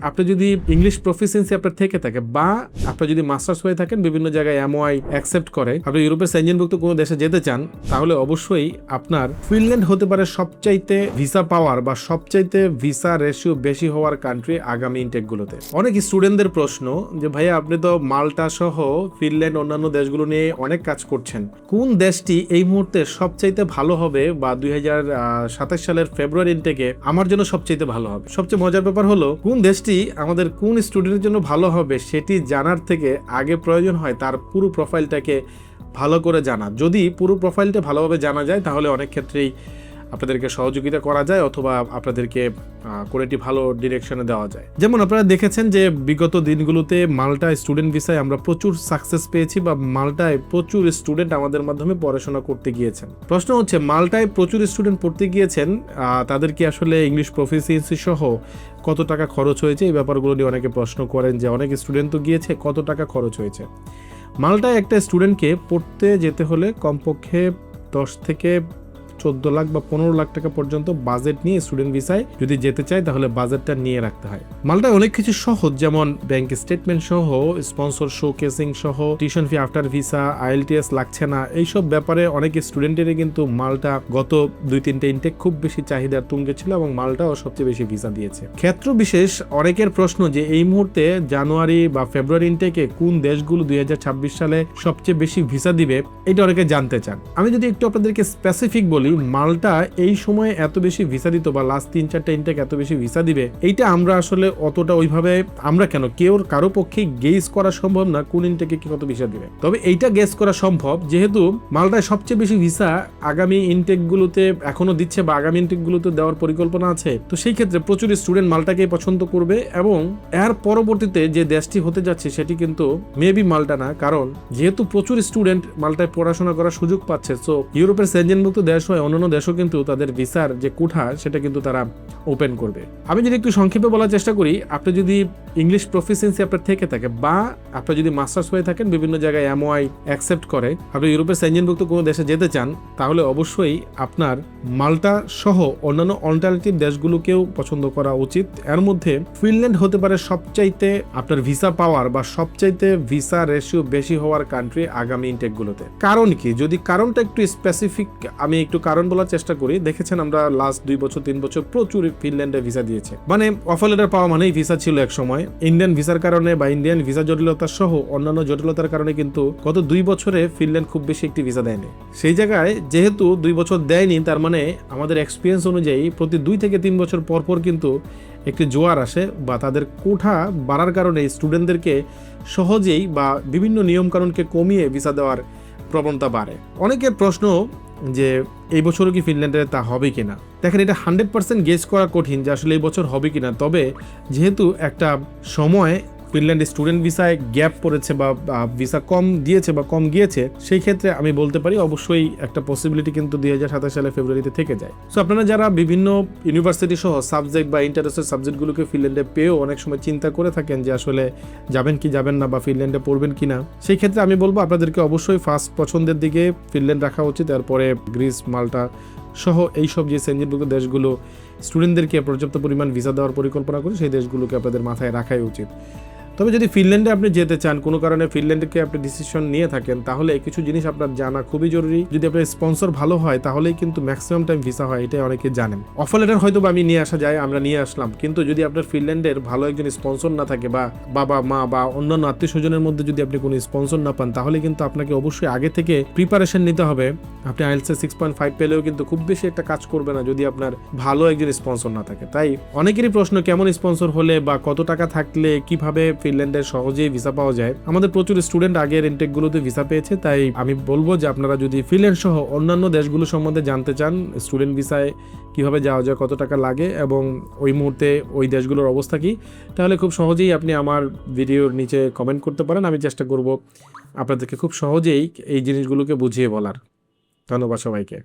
আপনি যদি English proficiency আপনার থেকে থাকে বা আপনি যদি মাস্টার্স হয়ে থাকেন বিভিন্ন জায়গায় এমওআই অ্যাকসেপ্ট করে আপনি ইউরোপের সেনজেনভুক্ত কোনো দেশে যেতে চান, তাহলে অবশ্যই আপনার ফিনল্যান্ড হতে পারে সবচাইতে ভিসা পাওয়ার বা সবচাইতে ভিসা রেশিও বেশি হওয়ার কান্ট্রি আগামী ইনটেকগুলোতে। অনেক স্টুডেন্টদের প্রশ্ন যে ভাইয়া আপনি তো মাল্টা সহ ফিনল্যান্ড অন্যান্য দেশগুলো নিয়ে অনেক কাজ করছেন, কোন দেশটি এই মুহূর্তে সবচাইতে ভালো হবে বা 2027 সালের ফেব্রুয়ারি ইনটেকে আমার জন্য সবচাইতে ভালো হবে? সবচেয়ে মজার ব্যাপার হলো কোন দেশটি আমাদের কোন স্টুডেন্টের জন্য ভালো হবে সেটি জানার থেকে আগে প্রয়োজন হয় তার পুরো প্রোফাইলটাকে ভালো করে জানা। যদি পুরো প্রোফাইলটা ভালোভাবে জানা যায় তাহলে অনেক ক্ষেত্রেই আপনাদেরকে সহযোগিতা করা যায় অথবা আপনাদেরকে কোনোটি ভালো ডিরেকশনে দেওয়া যায়। যেমন আপনারা দেখেছেন যে বিগত দিনগুলোতে মাল্টা স্টুডেন্ট ভিসায় আমরা প্রচুর সাকসেস পেয়েছি বা মাল্টায় প্রচুর স্টুডেন্ট আমাদের মাধ্যমে পড়াশোনা করতে গিয়েছেন। প্রশ্ন হচ্ছে মাল্টায় প্রচুর স্টুডেন্ট পড়তে গিয়েছেন, তাদের কি আসলে ইংলিশ প্রফিসিয়েন্সি সহ কত টাকা খরচ হয়েছে এই ব্যাপারগুলো নিয়ে অনেকে প্রশ্ন করেন যে অনেক স্টুডেন্ট তো গিয়েছে, কত টাকা খরচ হয়েছে। মাল্টায় একটা স্টুডেন্টকে পড়তে যেতে হলে কমপক্ষে 10 থেকে 14 লাখ বা 15 লাখ টাকা পর্যন্ত বাজেট নিয়ে স্টুডেন্ট ভিসায় যদি যেতে চায় তাহলে বাজেটটা নিয়ে রাখতে হয়। মাল্টায় অনেক কিছু সহজ, যেমন ব্যাংক স্টেটমেন্ট সহ, স্পন্সর শোকেসিং সহ, tuition fee after visa, IELTS লাগছে না, এইসব ব্যাপারে অনেক স্টুডেন্টেরই কিন্তু মাল্টা গত 2-3টা ইনটেক খুব বেশি চাহিদার তুঙ্গে ছিল এবং মাল্টাও সবচেয়ে বেশি ভিসা দিয়েছে। ক্ষেত্র বিশেষ অনেকের প্রশ্ন যে এই মুহূর্তে জানুয়ারি বা ফেব্রুয়ারি ইনটেকে কোন দেশগুলো 2026 সালে সবচেয়ে বেশি ভিসা দিবে এটা অনেকে জানতে চান। আমি যদি একটু আপনাদেরকে স্পেসিফিক বলি, মাল্টা এই সময়ে এত বেশি ভিসা দিত বা লাস্ট 3-4টা ইনটেক এত বেশি ভিসা দিবে এইটা আমরা আসলে অতটা ওইভাবে আমরা কেন কারো পক্ষে গেস করা সম্ভব না কোন ইনটেকে কি কত ভিসা দিবে। তবে এইটা গেস করা সম্ভব যেহেতু মাল্টায় সবচেয়ে বেশি ভিসা আগামী ইনটেকগুলোতে এখনো দিচ্ছে বা আগামী ইনটেকগুলোতে দেওয়ার পরিকল্পনা আছে। তো সেই ক্ষেত্রে প্রচুর স্টুডেন্ট মাল্টাকে পছন্দ করবে এবং এর পরবর্তীতে যে দেশটি হতে যাচ্ছে সেটি কিন্তু মেবি মাল্টা না, কারণ যেহেতু প্রচুর স্টুডেন্ট মাল্টায় পড়াশোনা করার সুযোগ পাচ্ছে, সো ইউরোপের সেনজেনভুক্ত দেশ হয় অন্যান্য দেশও কিন্তু তাদের ভিসার যে কোঠা সেটা কিন্তু তারা ওপেন করবে। আমি যদি একটু সংক্ষেপে বলার চেষ্টা করি, আপনি যদি ইংলিশ প্রফিসিয়েন্সি আপনার থেকে থাকে বা আপনি যদি মাস্টার্স হয়ে থাকেন বিভিন্ন জায়গায় এমওআই অ্যাকসেপ্ট করে আপনি ইউরোপের সেনজেনভুক্ত কোনো দেশে যেতে চান, তাহলে অবশ্যই আপনার মাল্টা সহ অন্যান্য অল্টারনেটিভ দেশগুলোকেও পছন্দ করা উচিত। এর মধ্যে ফিনল্যান্ড হতে পারে সবচাইতে আপনার ভিসা পাওয়ার বা সবচাইতে ভিসা রেশিও বেশি হওয়ার কান্ট্রি আগামী ইনটেকগুলোতে। কারণ কি, যদি কারণটা একটু স্পেসিফিক আমি একটু কারণ বলার চেষ্টা করি। দেখেছেন আমরা লাস্ট 2 বছর 3 বছর প্রচুর ফিনল্যান্ডে ভিসা দিয়েছে, মানে অফার লেটার পাওয়া মানেই ভিসা ছিল এক সময়। ইন্ডিয়ান ভিসার কারণে বা ইন্ডিয়ান ভিসা জটিলতা সহ অন্যান্য জটিলতার কারণে কিন্তু গত 2 বছরে ফিনল্যান্ড খুব বেশি একটি ভিসা দেয়নি। সেই জায়গায় যেহেতু 2 বছর দেয়নি, তার মানে আমাদের এক্সপিরিয়েন্স অনুযায়ী প্রতি 2 থেকে 3 বছর পর পর কিন্তু একটি জোয়ার আসে বা তাদের কোঠা বাড়ার কারণে স্টুডেন্টদেরকে সহজেই বা বিভিন্ন নিয়মকানুনকে কমিয়ে ভিসা দেওয়ার প্রবণতা বাড়ে। অনেকের প্রশ্ন যে এই বছরও কি ফিনল্যান্ডে তা হবে কিনা। দেখেন, এটা 100% গেস করা কঠিন যে আসলে এই বছর হবে কিনা। তবে যেহেতু একটা সময় ফিনল্যান্ড স্টুডেন্ট ভিসায় গ্যাপ পড়েছে বা ভিসা কম দিয়েছে বা কম গিয়েছে, সেই ক্ষেত্রে আমি বলতে পারি অবশ্যই একটা পসিবিলিটি কিন্তু 2027 সালে ফেব্রুয়ারিতে থেকে যায়। সো আপনারা যারা বিভিন্ন ইউনিভার্সিটি সহ সাবজেক্ট বা ইন্টারেস্টের সাবজেক্টগুলোকে ফিনল্যান্ডে পেয়েও অনেক সময় চিন্তা করে থাকেন যে আসলে যাবেন কি যাবেন না বা ফিনল্যান্ডে পড়বেন কিনা, সেই ক্ষেত্রে আমি বলবো আপনাদেরকে অবশ্যই ফার্স্ট পছন্দের দিকে ফিনল্যান্ড রাখা উচিত। এরপরে গ্রিস, মাল্টা সহ এইসব যে সেনজেনভুক্ত দেশগুলো স্টুডেন্টদেরকে পর্যাপ্ত পরিমাণ ভিসা দেওয়ার পরিকল্পনা করে সেই দেশগুলোকে আপনাদের মাথায় রাখাই উচিত। তবে যদি ফিনল্যান্ডে আপনি যেতে চান, কোনো কারণে ফিনল্যান্ডকে আপনি ডিসিশন নিয়ে থাকেন, তাহলে কিছু জিনিস আপনার জানা খুবই জরুরি। যদি আপনার স্পন্সর ভালো হয় তাহলেই কিন্তু ম্যাক্সিমাম টাইম ভিসা হয়, এটাই অনেকে জানেন। অফার লেটার হয়তো আমি নিয়ে আসা যায়, আমরা নিয়ে আসলাম, কিন্তু যদি আপনার ফিনল্যান্ডের ভালো একজন স্পন্সর না থাকে বা বাবা মা বা অন্যান্য আত্মীয় স্বজনের মধ্যে যদি আপনি কোনো স্পন্সর না পান, তাহলে কিন্তু আপনাকে অবশ্যই আগে থেকে প্রিপারেশন নিতে হবে। আপনি আইএলটিএস 6.5 পেলেও কিন্তু খুব বেশি একটা কাজ করবে না যদি আপনার ভালো একজন স্পন্সর না থাকে। তাই অনেকেরই প্রশ্ন কেমন স্পন্সর হলে বা কত টাকা থাকলে কিভাবে ফিনল্যান্ডের সহজেই ভিসা পাওয়া যায়। আমাদের প্রচুর স্টুডেন্ট আগের ইনটেকগুলোতে ভিসা পেয়েছে, তাই আমি বলবো যে আপনারা যদি ফিনল্যান্ড সহ অন্যান্য দেশগুলো সম্বন্ধে জানতে চান, স্টুডেন্ট ভিসায় কিভাবে যাওয়া যায়, কত টাকা লাগে এবং ওই মুহূর্তে ওই দেশগুলোর অবস্থা কি, তাহলে খুব সহজেই আপনি আমার ভিডিওর নিচে কমেন্ট করতে পারেন। আমি চেষ্টা করব আপনাদেরকে খুব সহজেই এই জিনিসগুলোকে বুঝিয়ে বলার। ধন্যবাদ সবাইকে।